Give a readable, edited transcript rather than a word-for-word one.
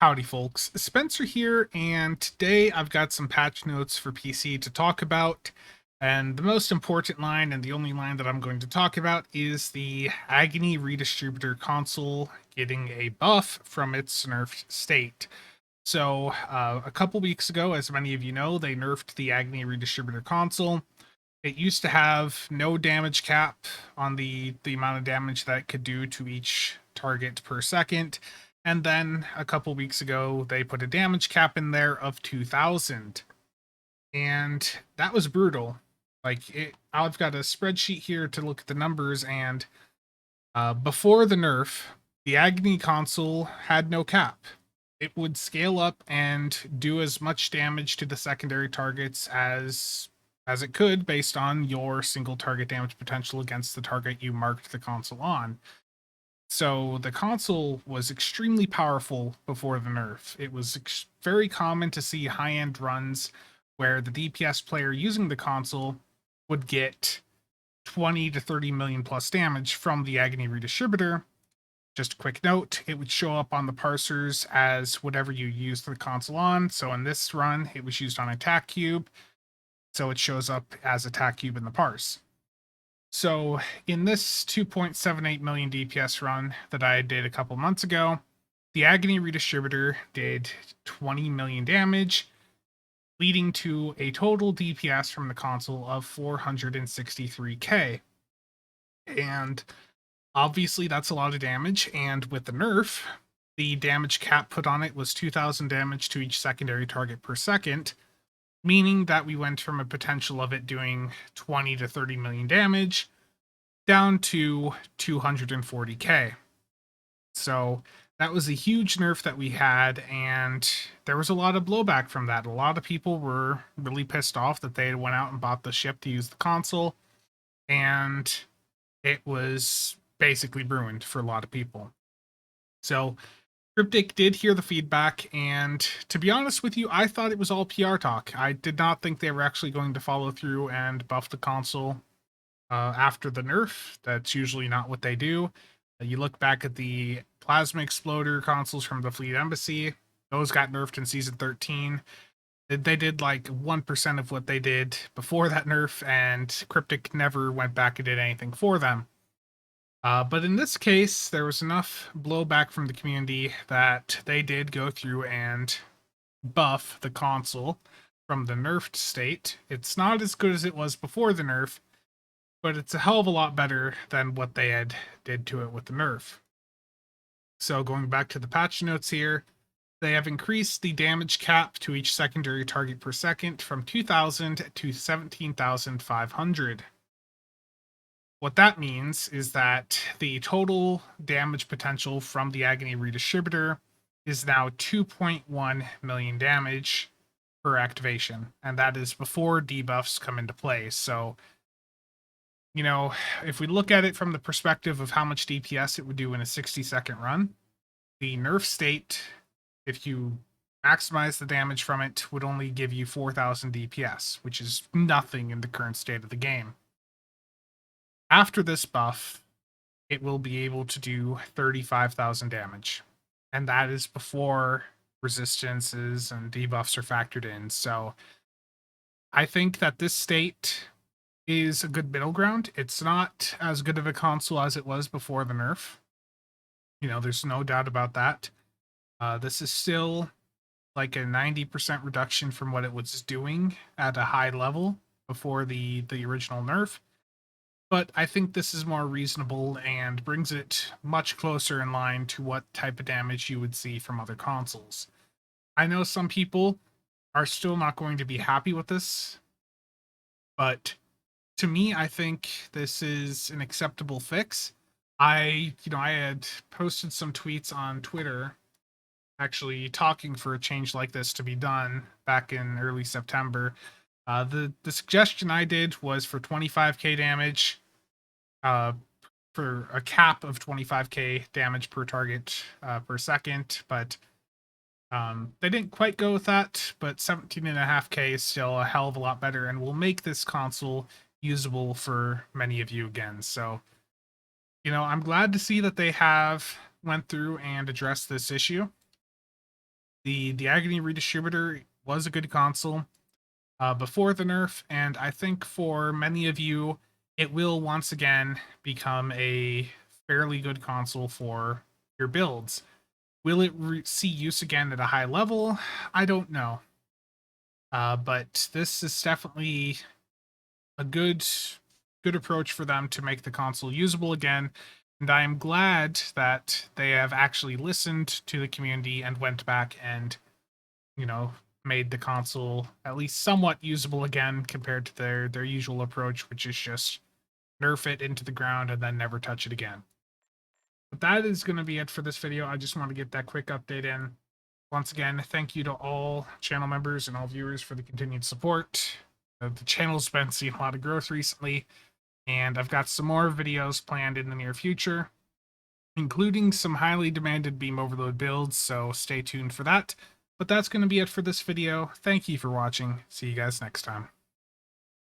Howdy folks, Spencer here, and today I've got some patch notes for PC to talk about, and the most important line, and the only line that I'm going to talk about, is the Agony Redistributor Console getting a buff from its nerfed state. So, a couple weeks ago, as many of you know, they nerfed the Agony Redistributor Console. It used to have no damage cap on the amount of damage that it could do to each target per second. And then a couple weeks ago, they put a damage cap in there of 2,000. And that was brutal. I've got a spreadsheet here to look at the numbers, and before the nerf, the Agony console had no cap. It would scale up and do as much damage to the secondary targets as it could based on your single target damage potential against the target you marked the console on. So the console was extremely powerful before the nerf. It was very common to see high-end runs where the DPS player using the console would get 20 to 30 million plus damage from the Agony Redistributor. Just a quick note, it would show up on the parsers as whatever you used the console on. So in this run, it was used on Attack Cube, so it shows up as Attack Cube in the parse. So in this 2.78 million DPS run that I did a couple months ago, the Agony Redistributor did 20 million damage, leading to a total DPS from the console of 463k. And obviously that's a lot of damage, and with the nerf, the damage cap put on it was 2,000 damage to each secondary target per second, meaning that we went from a potential of it doing 20 to 30 million damage down to 240k. So that was a huge nerf that we had, and there was a lot of blowback from that. A lot of people were really pissed off that they went out and bought the ship to use the console, and it was basically ruined for a lot of people. So Cryptic did hear the feedback, and to be honest with you, I thought it was all PR talk. I did not think they were actually going to follow through and buff the console after the nerf. That's usually not what they do. You look back at the Plasma Exploder consoles from the Fleet Embassy, those got nerfed in Season 13. They did like 1% of what they did before that nerf, and Cryptic never went back and did anything for them. But in this case, there was enough blowback from the community that they did go through and buff the console from the nerfed state. It's not as good as it was before the nerf, but it's a hell of a lot better than what they had did to it with the nerf. So going back to the patch notes here, they have increased the damage cap to each secondary target per second from 2,000 to 17,500. What that means is that the total damage potential from the Agony Redistributor is now 2.1 million damage per activation, and that is before debuffs come into play. So, you know, if we look at it from the perspective of how much DPS it would do in a 60-second run, the nerf state, if you maximize the damage from it, would only give you 4,000 DPS, which is nothing in the current state of the game. After this buff, it will be able to do 35,000 damage. And that is before resistances and debuffs are factored in. So I think that this state is a good middle ground. It's not as good of a console as it was before the nerf. You know, there's no doubt about that. This is still like a 90% reduction from what it was doing at a high level before the original nerf. But I think this is more reasonable and brings it much closer in line to what type of damage you would see from other consoles. I know some people are still not going to be happy with this, but to me, I think this is an acceptable fix. I had posted some tweets on Twitter actually talking for a change like this to be done back in early September. The suggestion I did was for 25k damage, for a cap of 25k damage per target per second, but they didn't quite go with that. But 17.5k is still a hell of a lot better, and will make this console usable for many of you again. So, you know, I'm glad to see that they have went through and addressed this issue. The Agony Redistributor was a good console before the nerf, and I think for many of you, it will once again become a fairly good console for your builds. Will it see use again at a high level? I don't know. But this is definitely a good approach for them to make the console usable again. And I am glad that they have actually listened to the community and went back and, made the console at least somewhat usable again compared to their usual approach, which is just nerf it into the ground and then never touch it again. But that is going to be it for this video. I just want to get that quick update in. Once again, thank you to all channel members and all viewers for the continued support. The channel's been seeing a lot of growth recently, and I've got some more videos planned in the near future, including some highly demanded beam overload builds, so stay tuned for that. But that's going to be it for this video. Thank you for watching. See you guys next time.